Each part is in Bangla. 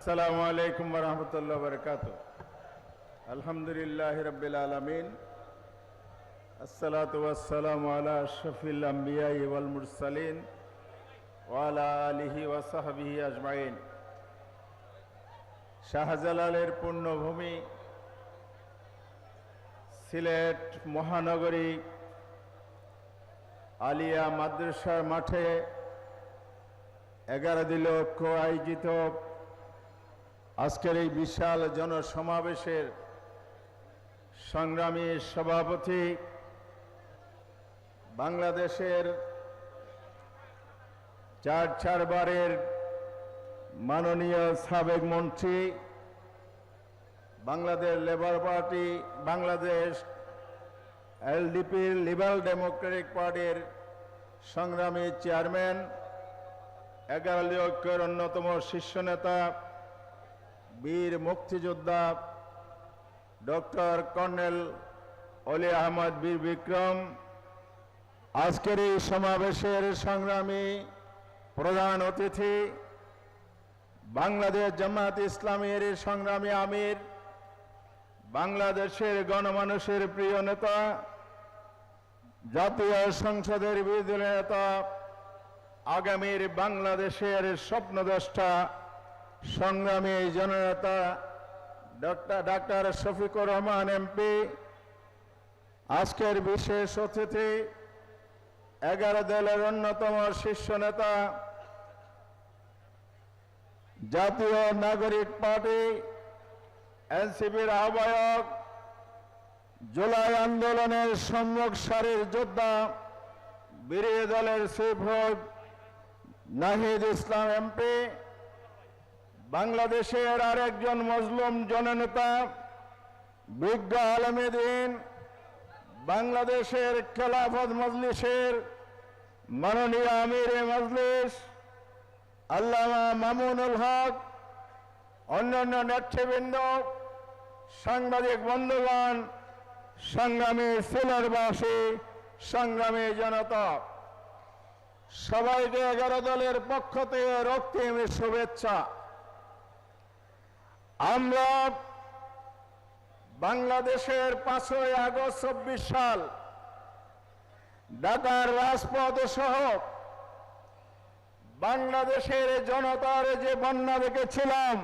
আসসালামু আলাইকুম ওয়া রাহমাতুল্লাহি ওয়া বারাকাতুহু। আলহামদুলিল্লাহি রাব্বিল আলামিন। আসসালাতু ওয়াসসালামু আলা আশরাফিল আমবিয়াই ওয়াল মুরসালিন ওয়া আলা আলিহি ওয়া সাহবিহি আজমাইন। শাহজালালের পুণ্যভূমি সিলেট মহানগরী আলিয়া মাদ্রাসার মাঠে 11 লক্ষ আয়োজিত আজকের এই বিশাল জনসমাবেশের সংগ্রামী সভাপতি, বাংলাদেশের 4 বারের মাননীয় সাবেক মন্ত্রী, Bangladesh labour party, Bangladesh LDP liberal Democratic পার্টির সংগ্রামী চেয়ারম্যান, 11 লক্ষের অন্যতম শীর্ষ নেতা, বীর মুক্তিযোদ্ধা ডক্টর কর্নেল অলি আহমদ বীর বিক্রম, আজকের এই সমাবেশের সংগ্রামী প্রধান অতিথি, বাংলাদেশ জামায়াত ইসলামীর সংগ্রামী আমির, বাংলাদেশের গণমানুষের প্রিয় নেতা, জাতীয় সংসদের বিরোধী নেতা, আগামীর বাংলাদেশের স্বপ্নদ্রষ্টা সংগ্রামী জননেতা ডাক্তার শফিকুর রহমান এমপি, আজকের বিশেষ অতিথি 11 দলের অন্যতম শীর্ষ নেতা, জাতীয় নাগরিক পার্টি এনসিপির আহ্বায়ক, জুলাই আন্দোলনের সম্মুখ সারির যোদ্ধা, বিরোধী দলের chief whip Nahid Islam MP, বাংলাদেশের আরেকজন মজলুম জননেতা বিজ্ঞ আলেমে দ্বীন, বাংলাদেশের খেলাফত মজলিসের মাননীয় আমির মজলিস আল্লামা মামুনুল হক, অন্যান্য নেতৃবৃন্দ, সাংবাদিক বন্ধুগণ, সংগ্রামী সিলেটবাসী, সংগ্রামী জনতা, সবাইকে 11 দলের পক্ষ থেকে রক্তিম শুভেচ্ছা। আমরা বাংলাদেশের 5ই আগস্ট 24 সাল ঢাকার রাজপথ সহ বাংলাদেশের জনতার যে বন্যা দেখেছিলাম,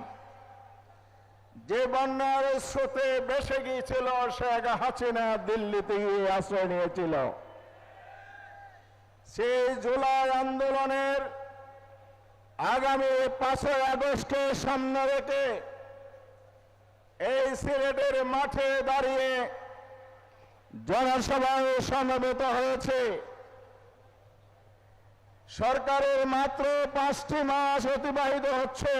যে বন্যার স্রোতে ভেসে গিয়েছিল, শেখ হাসিনা দিল্লিতে গিয়ে আশ্রয় নিয়েছিল। সেই জুলাই আন্দোলনের আগামী 5ই আগস্টকে সামনে রেখে এই সিলেটের মাঠে দাঁড়িয়ে জনসভায় সমবেত হয়েছে। সরকারের মাত্র 5টি মাস অতিবাহিত হচ্ছে।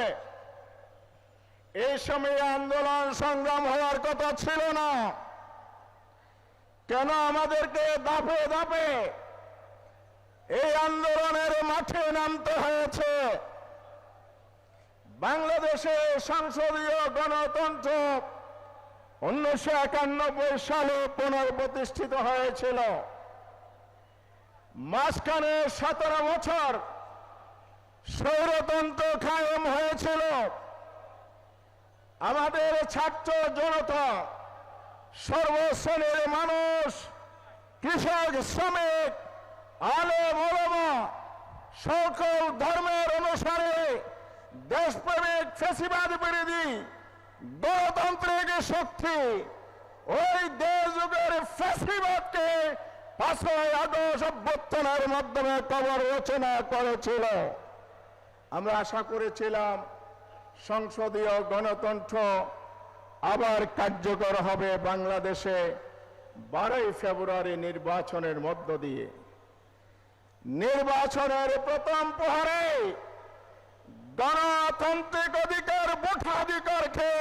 এই সময়ে আন্দোলন সংগ্রাম হওয়ার কথা ছিল না। কেন আমাদেরকে ধাপে ধাপে এই আন্দোলনের মাঠে নামতে হয়েছে? বাংলাদেশে সংসদীয় গণতন্ত্র 1991 সালে পুনঃপ্রতিষ্ঠিত হয়েছিল। মাঝখানে 17 বছর স্বৈরতন্ত্র কায়েম হয়েছিল। আমাদের ছাত্র জনতা, সর্বশ্রেণীর মানুষ, কৃষক, শ্রমিক, আলেম ওলামা, সকল ধর্মের অনুসারে দেশপ্রেমিক ফ্যাসিবাদ বিরোধী গণতান্ত্রিক শক্তি ওই দেশ যুগের ফ্যাসিবাদকে 5ই আগস্ট অভ্যুত্থানের মাধ্যমে কবর রচনা করেছিল। আমরা আশা করেছিলাম সংসদীয় গণতন্ত্র আবার কার্যকর হবে বাংলাদেশে 12ই ফেব্রুয়ারি নির্বাচনের মধ্য দিয়ে। নির্বাচনের প্রথম প্রহরে গণতান্ত্রিক অধিকার, ভোটাধিকারকে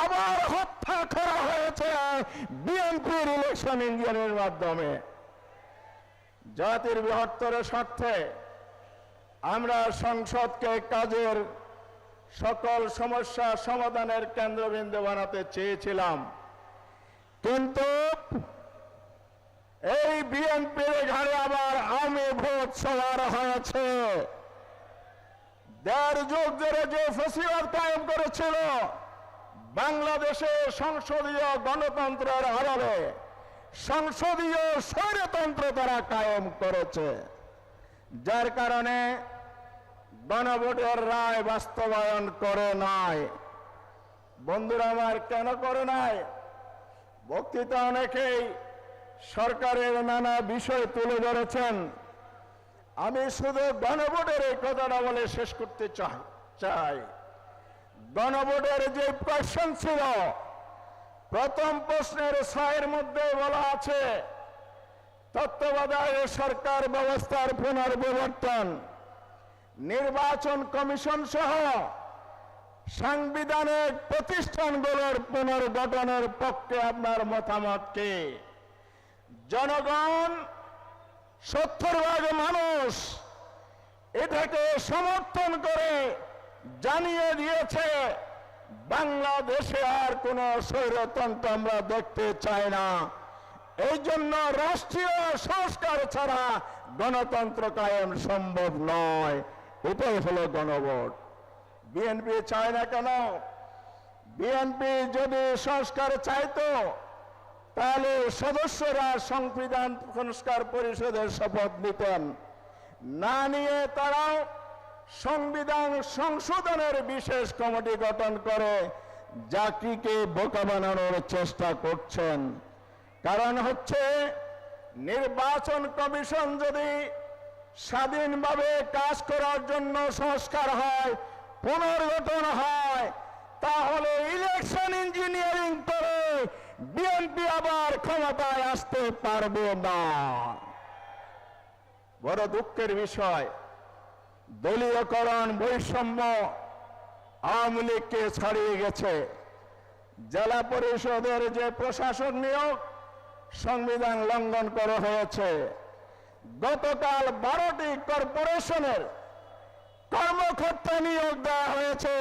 আবার হত্যা করা হয়েছে বিএনপির ইলেকশন ইঞ্জিনের মাধ্যমে। জাতির বৃহত্তর স্বার্থে আমরা সংসদকে কাজের সকল সমস্যা সমাধানের কেন্দ্রবিন্দু বানাতে চেয়েছিলাম, কিন্তু এই বিএনপির ঘাড়ে আবার আওয়ামী ভোট সওয়ার হয়েছে। দেড় যুগ ধরে যে ফ্যাসিবাদ কায়েম করেছিল বাংলাদেশে সংসদীয় গণতন্ত্রের আড়ালে সংসদীয় স্বৈরতন্ত্র তারা কায়েম করেছে, যার কারণে গণভোটের রায় বাস্তবায়ন করে নাই। বন্ধুরা আমার, কেন করে নাই? বক্তৃতা অনেকেই সরকারের নানা বিষয় তুলে ধরেছেন। আমি শুধু গণভোটের এই কথাটা বলে শেষ করতে চাই। গণভোটের যে প্রশ্ন ছিল, প্রথম প্রশ্নের 6 মধ্যে বলা আছে তত্ত্বাবধায়ক সরকার ব্যবস্থার পুনর্বিবর্তন, নির্বাচন কমিশন সহ সাংবিধানিক প্রতিষ্ঠানগুলোর পুনর্গঠনের পক্ষে আপনার মতামত কি? জনগণ 70% মানুষ এটাকে সমর্থন করে জানিয়ে দিয়েছে বাংলাদেশে আর কোন স্বৈরতন্ত্র আমরা দেখতে চাই না। এই জন্য রাষ্ট্রীয় সংস্কার ছাড়া গণতন্ত্র কায়েম সম্ভব নয়। এটাই হলো গণভোট। বিএনপি চায় না কেন? বিএনপি যদি সংস্কার চাইতো তাহলে সদস্যরা সংবিধান সংস্কার পরিষদের শপথ নিতেন, না নিয়ে তারাও সংবিধান সংশোধনের বিশেষ কমিটি গঠন করে জাতিকে বোকা বানানোর চেষ্টা করছেন। কারণ হচ্ছে নির্বাচন কমিশন যদি স্বাধীনভাবে কাজ করার জন্য সংস্কার হয়, পুনর্গঠন হয়, তাহলে ইলেকশন ইঞ্জিনিয়ারিং করে বিএনপি আবার ক্ষমতায় আসতে পারবে না। বড় দুঃখের বিষয়, দলীয়করণ বৈষম্য আওয়ামী লীগকে ছাড়িয়ে গেছে। জেলা পরিষদের যে প্রশাসক নিয়োগ সংবিধান লঙ্ঘন করা হয়েছে। গতকাল 12টি কর্পোরেশনের কর্মকর্তা নিয়োগ দেওয়া হয়েছে,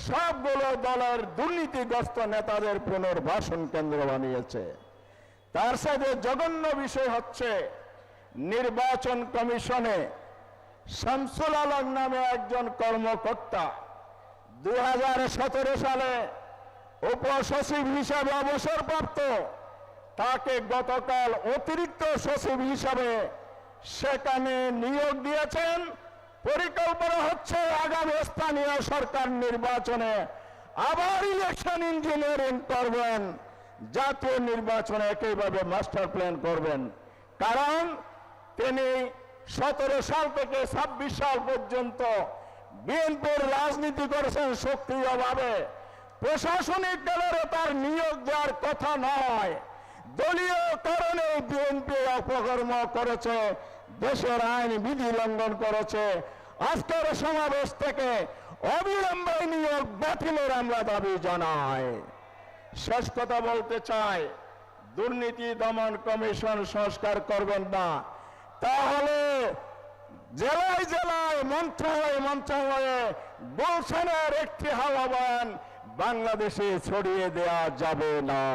সবগুলো দলের দুর্নীতিগ্রস্ত নেতাদের পুনর্বাসন কেন্দ্র বানিয়েছে। তার সাথে জঘন্য বিষয় হচ্ছে নির্বাচন কমিশনে শামসুল আলম নামে একজন কর্মকর্তা 2017 সালে উপসচিব হিসাবে অবসরপ্রাপ্ত, তাকে গতকাল অতিরিক্ত সচিব হিসাবে সেখানে নিয়োগ দিয়েছেন। পরিকল্পনা হচ্ছে আগামী স্থানীয় সরকার নির্বাচনে আবার ইলেকশন ইঞ্জিনিয়ারিং করবেন, জাতীয় নির্বাচনে একইভাবে মাস্টার প্ল্যান করবেন। কারণ তিনি 17 সাল থেকে 26 সাল পর্যন্ত বিএনপির রাজনীতি করেছেন সক্রিয়ভাবে। প্রশাসনিক দলের তার নিয়োগ দেওয়ার কথা নয়, দলীয় কারণে বিএনপি অপকর্ম করেছে, দেশের আইন বিধি লঙ্ঘন করেছে। আজকের সমাবেশ থেকে অবিলম্বে নিয়োগ বাতিলের আমরা দাবি জানাই। শেষ কথা বলতে চাই, দুর্নীতি দমন কমিশন সংস্কার করবেন না, তাহলে জেলায় জেলায় মন্ত্রণালয়ে গুলশানের একটি হাওয়াবান বাংলাদেশে ছড়িয়ে দেওয়া যাবে না।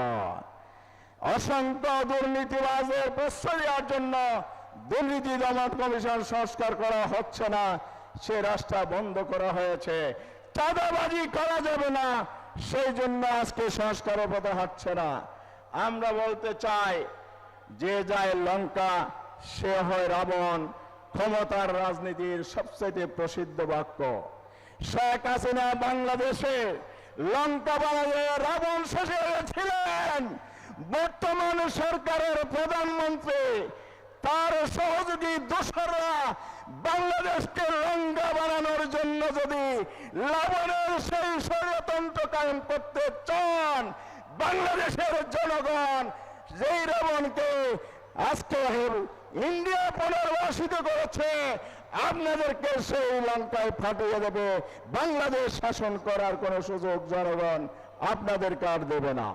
অসংখ্য দুর্নীতিবাজের প্রশ্রয় দেওয়ার জন্য দুর্নীতি দমন কমিশন সংস্কার করা হচ্ছে না, সে রাস্তা বন্ধ করা হয়েছে। চাঁদাবাজি করা যাবে না, সেই জন্য আজকে সংস্কারের পথে হাঁটছে না। আমরা বলতে চাই, যে যায় লঙ্কা সে হয় রাবণ, ক্ষমতার রাজনীতির সবচেয়ে প্রসিদ্ধ বাক্য। শেখ হাসিনা বাংলাদেশে লঙ্কা বানালে রাবণ শেষে হয়েছিলেন। বর্তমান সরকারের প্রধানমন্ত্রী তার সহযোগী দোসররা বাংলাদেশকে লঙ্কা বানানোর জন্য যদি লবণের সেই ষড়যন্ত্র কায়েম করতে চান, বাংলাদেশের জনগণ যেই রাবণকে আজকে ইন্ডিয়া পুনর্বাসিত করেছে, আপনাদেরকে সেই লঙ্কায় ফাটিয়ে দেবে। বাংলাদেশ শাসন করার কোন সুযোগ জনগণ আপনাদেরকে আর দেবে না।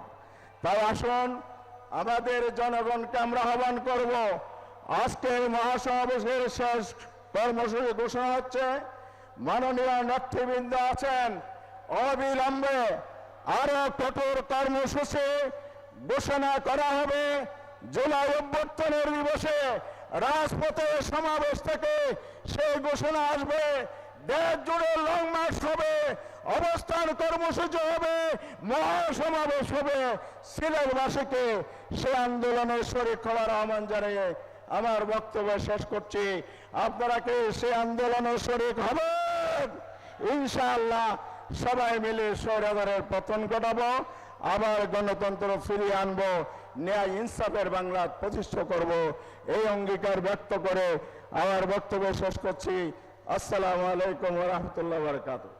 তাই আসুন, আমাদের জনগণকে আমরা আহ্বান করব, আজকের মহাসমাবেশের শেষ কর্মসূচি ঘোষণা হচ্ছে। মাননীয় নেতৃবৃন্দ আছেন, অবিলম্বে আরো কঠোর কর্মসূচি ঘোষণা করা হবে। জুলাই অভ্যুত্থানের দিবসে রাজপথে সমাবেশ থেকে সেই ঘোষণা আসবে। দেশ জুড়ে লং মার্চ হবে, অবস্থান কর্মসূচি হবে, মহাসমাবেশ হবে। সিলেটবাসীকে সে আন্দোলনের শরীক হওয়ার আহ্বান জানিয়ে আমার বক্তব্য শেষ করছি। আপনারা কি সে আন্দোলনের শরীক হবেন? ইনশাআল্লাহ সবাই মিলে স্বৈরাচারের পতন ঘটাবো, আবার গণতন্ত্র ফিরিয়ে আনবো, ন্যায় ইনসাফের বাংলা প্রতিষ্ঠা করব। এই অঙ্গীকার ব্যক্ত করে আমার বক্তব্য শেষ করছি। আসসালামু আলাইকুম ওয়া রাহমাতুল্লাহি ওয়া বারাকাতুহু।